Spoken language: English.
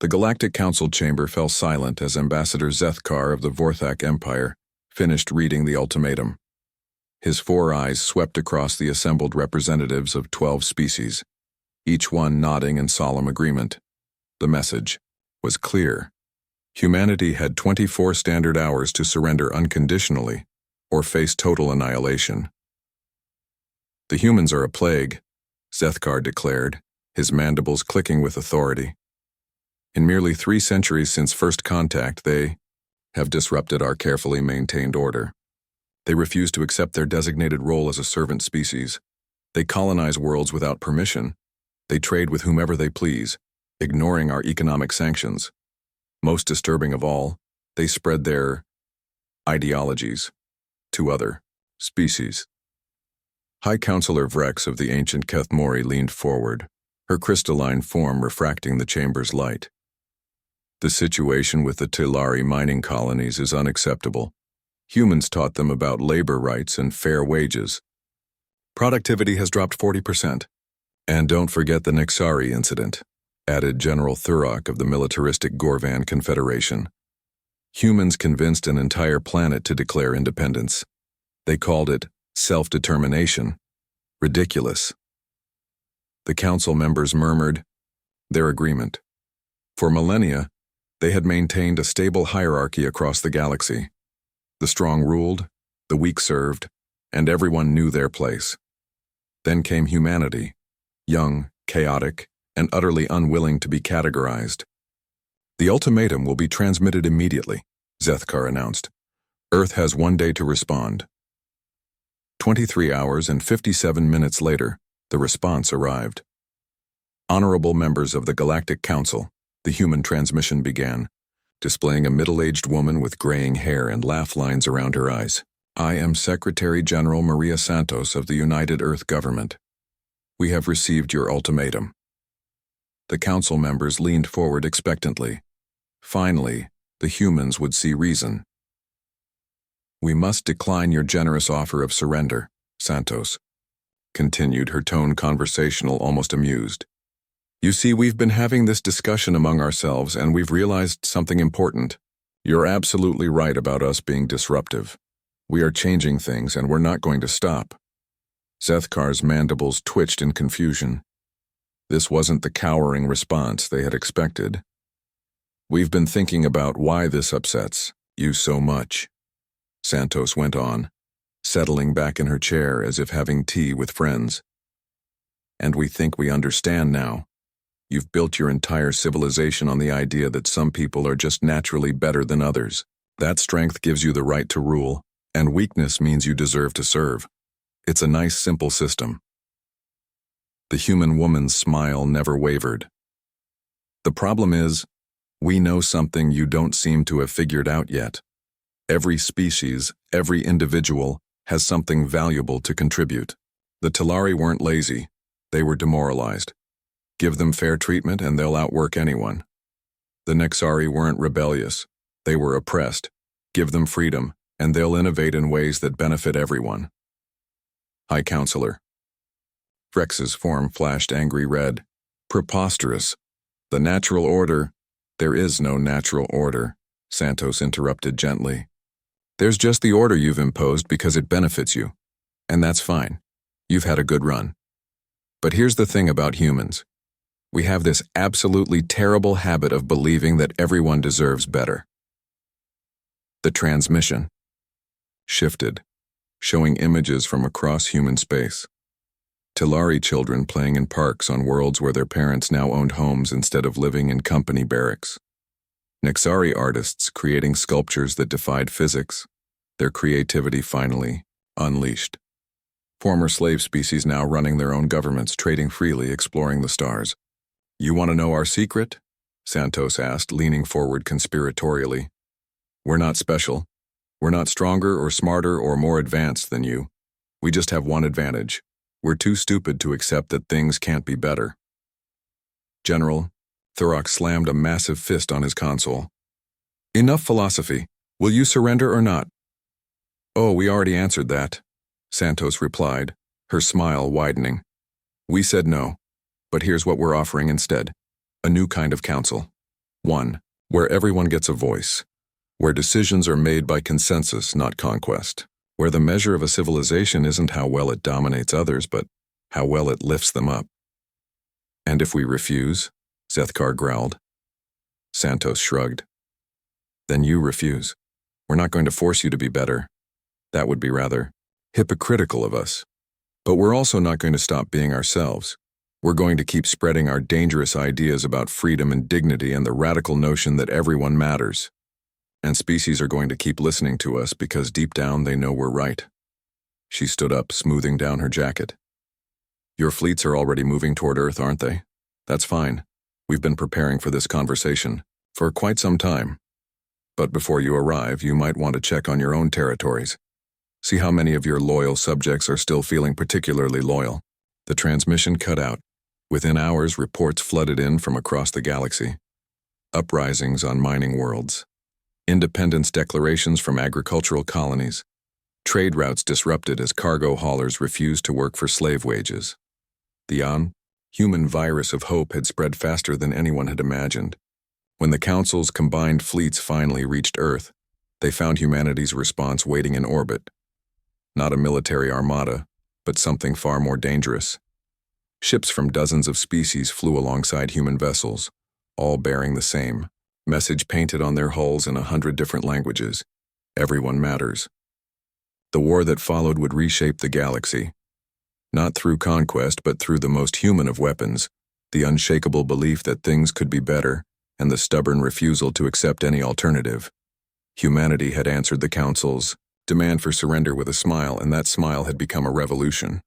The Galactic Council chamber fell silent as Ambassador Zethkar of the Vorthak Empire finished reading the ultimatum. His 4 eyes swept across the assembled representatives of 12 species, each one nodding in solemn agreement. The message was clear. Humanity had 24 standard hours to surrender unconditionally or face total annihilation. "The humans are a plague," Zethkar declared, his mandibles clicking with authority. "In merely 3 centuries since first contact, they have disrupted our carefully maintained order. They refuse to accept their designated role as a servant species. They colonize worlds without permission. They trade with whomever they please, ignoring our economic sanctions. Most disturbing of all, they spread their ideologies to other species." High Counselor Vrex of the ancient Kethmori leaned forward, her crystalline form refracting the chamber's light. "The situation with the Tilari mining colonies is unacceptable. Humans taught them about labor rights and fair wages. Productivity has dropped 40%. And don't forget the Nixari incident," added General Thurok of the militaristic Gorvan Confederation. "Humans convinced an entire planet to declare independence. They called it self-determination. Ridiculous." The council members murmured their agreement. For millennia, they had maintained a stable hierarchy across the galaxy. The strong ruled, the weak served, and everyone knew their place. Then came humanity, young, chaotic, and utterly unwilling to be categorized. "The ultimatum will be transmitted immediately," Zethkar announced. "Earth has 1 day to respond." 23 hours and 57 minutes later, the response arrived. "Honorable members of the Galactic Council," the human transmission began, displaying a middle-aged woman with graying hair and laugh lines around her eyes. "I am Secretary General Maria Santos of the United Earth Government. We have received your ultimatum." The council members leaned forward expectantly. Finally, the humans would see reason. "We must decline your generous offer of surrender," Santos continued, her tone conversational, almost amused. "You see, we've been having this discussion among ourselves and we've realized something important. You're absolutely right about us being disruptive. We are changing things and we're not going to stop." Zethkar's mandibles twitched in confusion. This wasn't the cowering response they had expected. "We've been thinking about why this upsets you so much," Santos went on, settling back in her chair as if having tea with friends. "And we think we understand now. You've built your entire civilization on the idea that some people are just naturally better than others. That strength gives you the right to rule, and weakness means you deserve to serve. It's a nice, simple system." The human woman's smile never wavered. "The problem is, we know something you don't seem to have figured out yet. Every species, every individual, has something valuable to contribute. The Tilari weren't lazy, they were demoralized. Give them fair treatment and they'll outwork anyone. The Nixari weren't rebellious, they were oppressed. Give them freedom, and they'll innovate in ways that benefit everyone." High Counselor Vrex's form flashed angry red. "Preposterous. The natural order—" "There is no natural order," Santos interrupted gently. "There's just the order you've imposed because it benefits you. And that's fine. You've had a good run. But here's the thing about humans. We have this absolutely terrible habit of believing that everyone deserves better." The transmission shifted, showing images from across human space. Tilari children playing in parks on worlds where their parents now owned homes instead of living in company barracks. Nixari artists creating sculptures that defied physics, their creativity finally unleashed. Former slave species now running their own governments, trading freely, exploring the stars. "You want to know our secret?" Santos asked, leaning forward conspiratorially. "We're not special. We're not stronger or smarter or more advanced than you. We just have one advantage. We're too stupid to accept that things can't be better." "General," Thurok slammed a massive fist on his console. "Enough philosophy. Will you surrender or not?" "Oh, we already answered that," Santos replied, her smile widening. "We said no, but here's what we're offering instead. A new kind of council. 1. Where everyone gets a voice. Where decisions are made by consensus, not conquest. Where the measure of a civilization isn't how well it dominates others, but how well it lifts them up. And if we refuse? Zethkar growled. Santos shrugged. Then you refuse. We're not going to force you to be better. That would be rather hypocritical of us. But we're also not going to stop being ourselves. We're going to keep spreading our dangerous ideas about freedom and dignity and the radical notion that everyone matters. And species are going to keep listening to us because deep down they know we're right. She stood up, smoothing down her jacket. Your fleets are already moving toward Earth, aren't they? That's fine. We've been preparing for this conversation for quite some time. But before you arrive, you might want to check on your own territories. See how many of your loyal subjects are still feeling particularly loyal. The transmission cut out. Within hours, reports flooded in from across the galaxy. Uprisings on mining worlds. Independence declarations from agricultural colonies. Trade routes disrupted as cargo haulers refused to work for slave wages. The human virus of hope had spread faster than anyone had imagined. When the Council's combined fleets finally reached Earth, they found humanity's response waiting in orbit. Not a military armada, but something far more dangerous. Ships from dozens of species flew alongside human vessels, all bearing the same message painted on their hulls in 100 different languages. Everyone matters. The war that followed would reshape the galaxy. Not through conquest, but through the most human of weapons, the unshakable belief that things could be better, and the stubborn refusal to accept any alternative. Humanity had answered the Council's demand for surrender with a smile, and that smile had become a revolution.